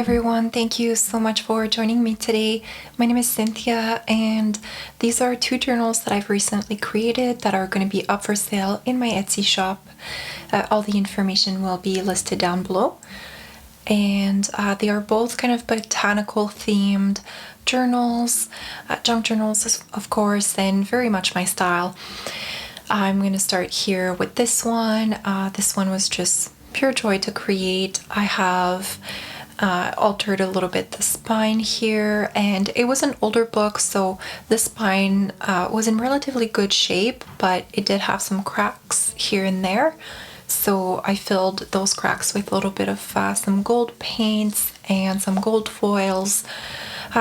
everyone, thank you so much for joining me today. My name is Cynthia, and these are two journals that I've recently created that are going to be up for sale in my Etsy shop. All the information will be listed down below, and they are both kind of botanical themed journals, junk journals of course, and very much my style. I'm going to start here with this one. This one was just pure joy to create. I have altered a little bit the spine here, and it was an older book, so the spine was in relatively good shape, but it did have some cracks here and there. So I filled those cracks with a little bit of some gold paints and some gold foils,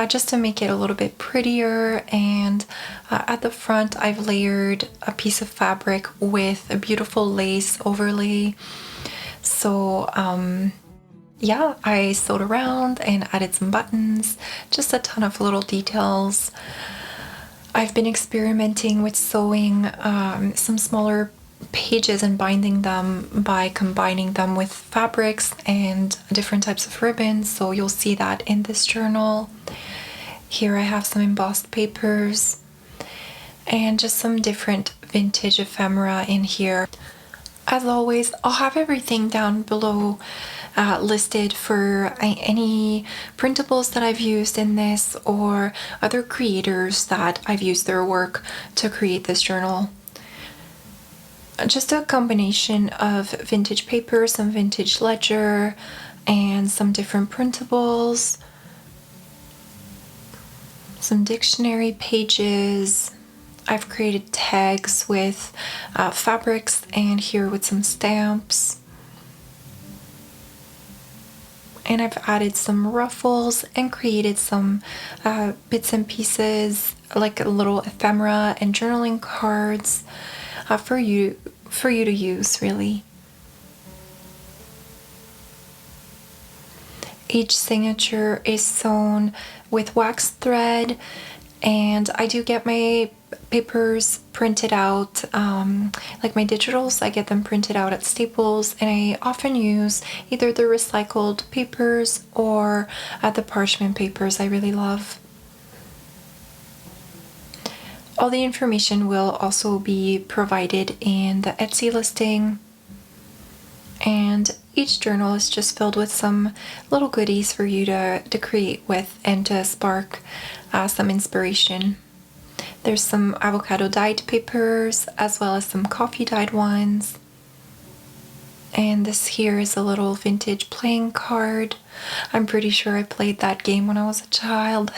just to make it a little bit prettier. And at the front I've layered a piece of fabric with a beautiful lace overlay. So yeah, I sewed around and added some buttons, just a ton of little details. I've been experimenting with sewing some smaller pages and binding them by combining them with fabrics and different types of ribbons, so you'll see that in this journal. Here I have some embossed papers and just some different vintage ephemera in here. As always, I'll have everything down below listed for any printables that I've used in this, or other creators that I've used their work to create this journal. Just a combination of vintage paper, some vintage ledger, and some different printables, some dictionary pages. I've created tags with fabrics, and here with some stamps. And I've added some ruffles and created some bits and pieces, like a little ephemera and journaling cards for you to use, really. Each signature is sewn with wax thread, and I do get my papers printed out, like my digitals, I get them printed out at Staples, and I often use either the recycled papers or the parchment papers I really love. All the information will also be provided in the Etsy listing, and each journal is just filled with some little goodies for you to create with and to spark some inspiration. There's some avocado dyed papers as well as some coffee dyed ones. And this here is a little vintage playing card. I'm pretty sure I played that game when I was a child.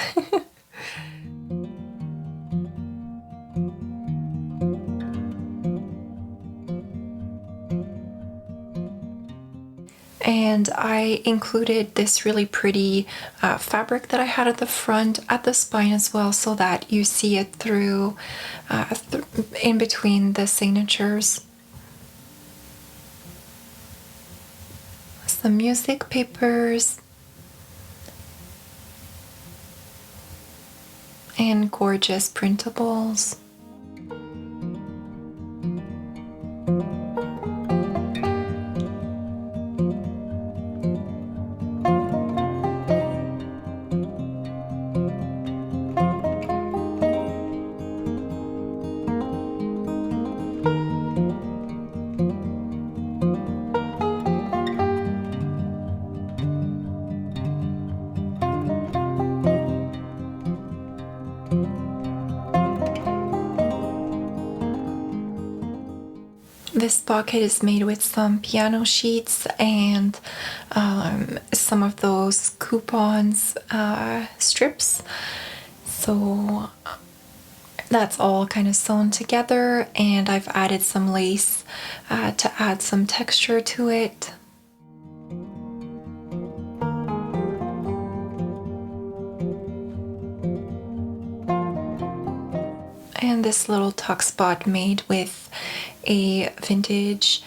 And I included this really pretty fabric that I had at the front, at the spine as well, so that you see it through in between the signatures. Some music papers and gorgeous printables. This pocket is made with some piano sheets and some of those coupons strips. So that's all kind of sewn together, and I've added some lace to add some texture to it. And this little tuck spot made with a vintage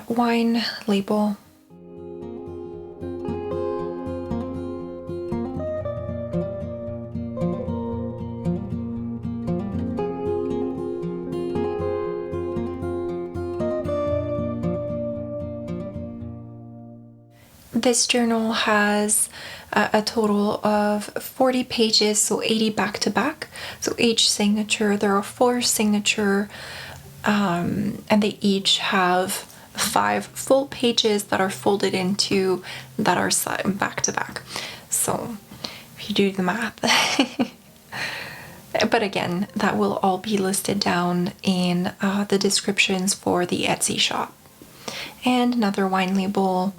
wine label. This journal has a total of 40 pages, so 80 back to back. So each signature, there are 4 signature, and they each have 5 full pages that are folded into, that are back to back. So if you do the math. But again, that will all be listed down in the descriptions for the Etsy shop. And another wine label,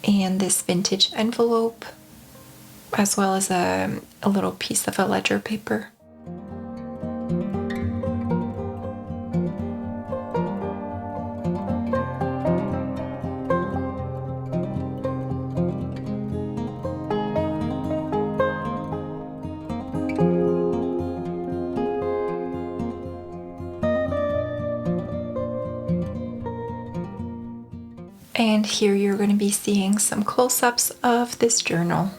and this vintage envelope, as well as a little piece of a ledger paper. And here you're going to be seeing some close-ups of this journal.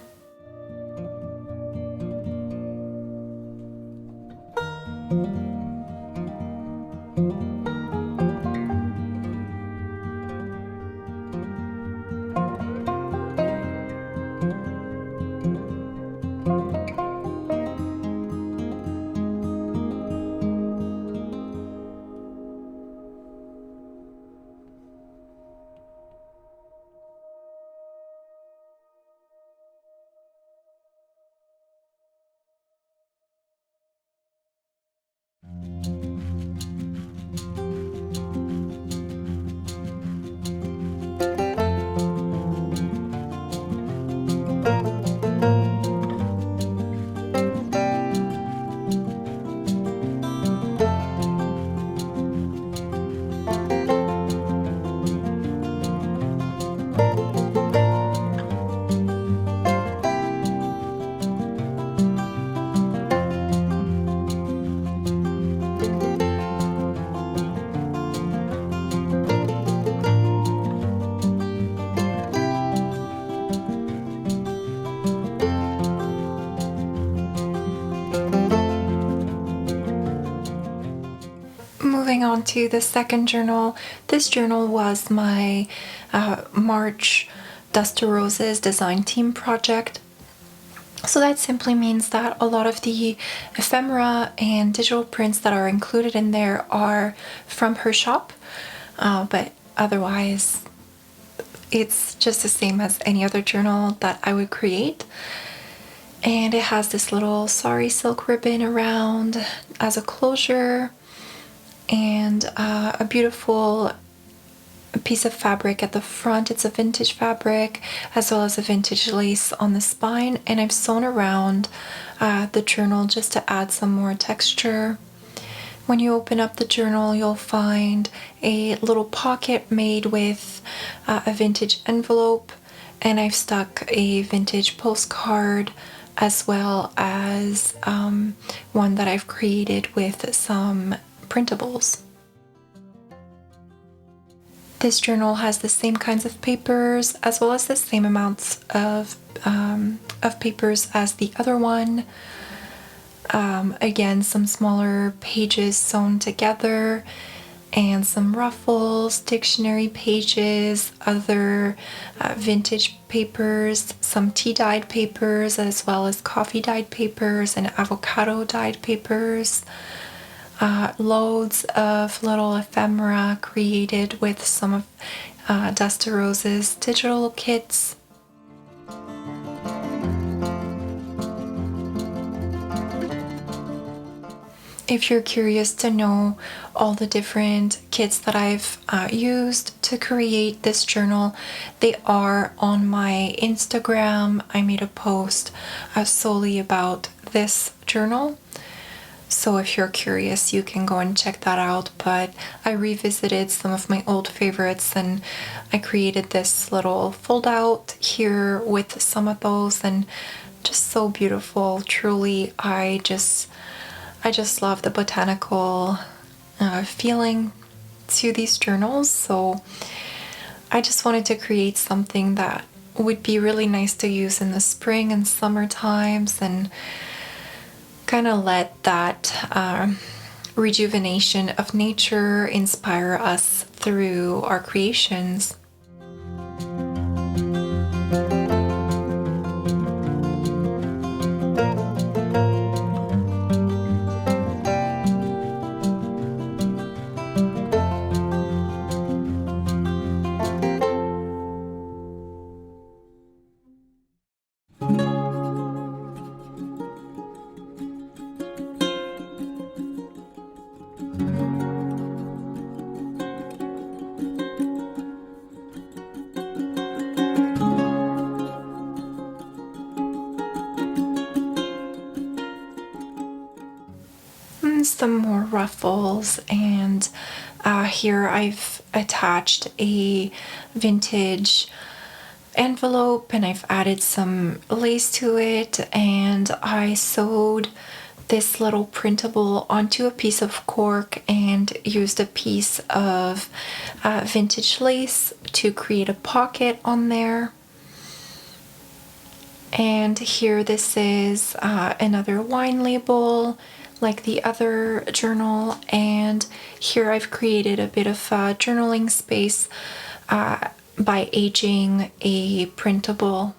Moving on to the second journal. This journal was my March Dust to Roses design team project. So that simply means that a lot of the ephemera and digital prints that are included in there are from her shop, but otherwise it's just the same as any other journal that I would create. And it has this little sari silk ribbon around as a closure, and a beautiful piece of fabric at the front. It's a vintage fabric, as well as a vintage lace on the spine, and I've sewn around the journal just to add some more texture. When you open up the journal, you'll find a little pocket made with a vintage envelope, and I've stuck a vintage postcard, as well as one that I've created with some printables. This journal has the same kinds of papers, as well as the same amounts of papers as the other one. Again, some smaller pages sewn together, and some ruffles, dictionary pages, other vintage papers, some tea dyed papers, as well as coffee dyed papers and avocado dyed papers. Loads of little ephemera created with some of Dust to Roses digital kits. If you're curious to know all the different kits that I've used to create this journal, they are on my Instagram. I made a post solely about this journal. So if you're curious, you can go and check that out. But I revisited some of my old favorites, and I created this little fold out here with some of those, and just so beautiful. Truly, I just love the botanical feeling to these journals. So I just wanted to create something that would be really nice to use in the spring and summer times, and kind of let that rejuvenation of nature inspire us through our creations. and some more ruffles, and here I've attached a vintage envelope and I've added some lace to it, and I sewed this little printable onto a piece of cork and used a piece of vintage lace to create a pocket on there. And here this is another wine label like the other journal, and here I've created a bit of journaling space by aging a printable.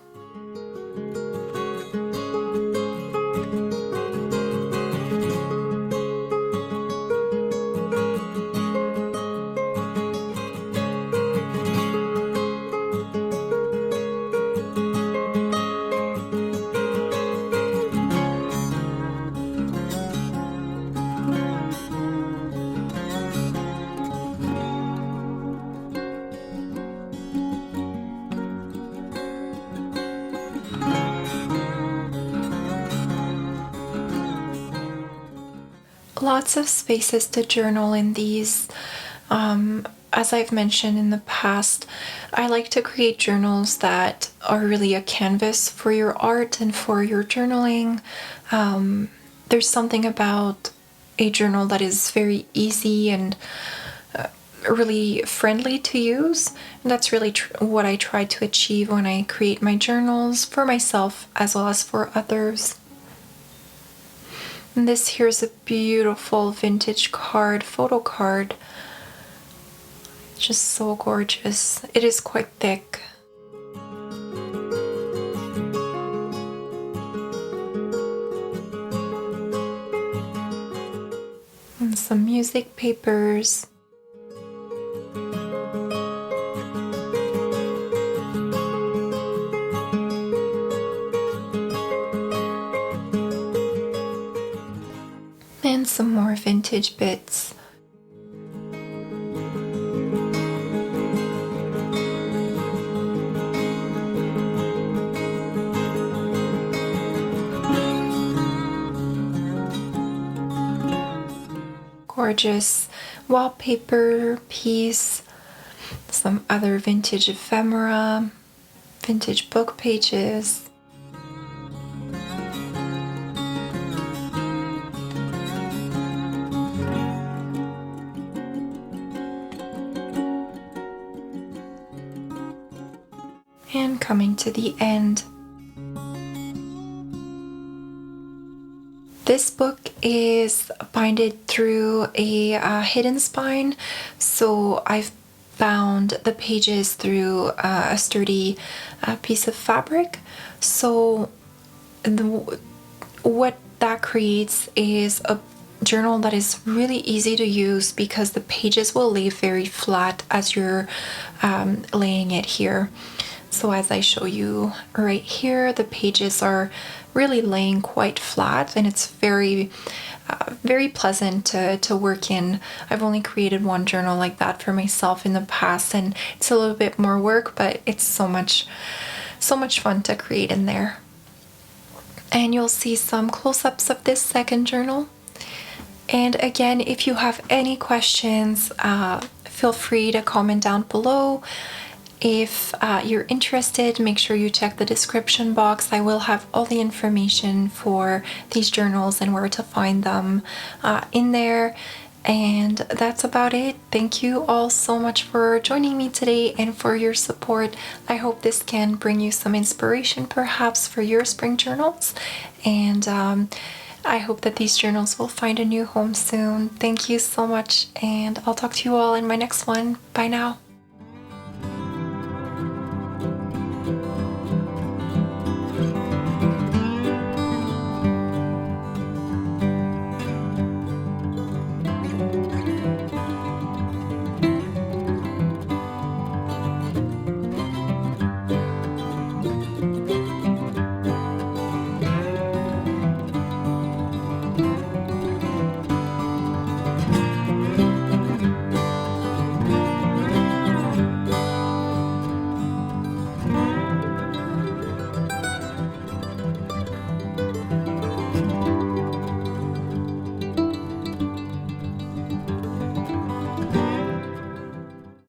Lots of spaces to journal in these. As I've mentioned in the past, I like to create journals that are really a canvas for your art and for your journaling. There's something about a journal that is very easy and really friendly to use, and that's really what I try to achieve when I create my journals for myself as well as for others. And this here's a beautiful vintage card, photo card. Just so gorgeous. It is quite thick. And some music papers. And some more vintage bits. Gorgeous wallpaper piece, some other vintage ephemera, vintage book pages. And coming to the end. This book is binded through a hidden spine, so I've bound the pages through a sturdy piece of fabric. So what that creates is a journal that is really easy to use because the pages will lay very flat as you're laying it here. So as I show you right here, the pages are really laying quite flat, and it's very pleasant to work in. I've only created one journal like that for myself in the past, and it's a little bit more work, but it's so much fun to create in there. And you'll see some close-ups of this second journal. And again, if you have any questions, feel free to comment down below. If you're interested, make sure you check the description box. I will have all the information for these journals and where to find them in there. And that's about it. Thank you all so much for joining me today and for your support. I hope this can bring you some inspiration perhaps for your spring journals. And I hope that these journals will find a new home soon. Thank you so much, and I'll talk to you all in my next one. Bye now.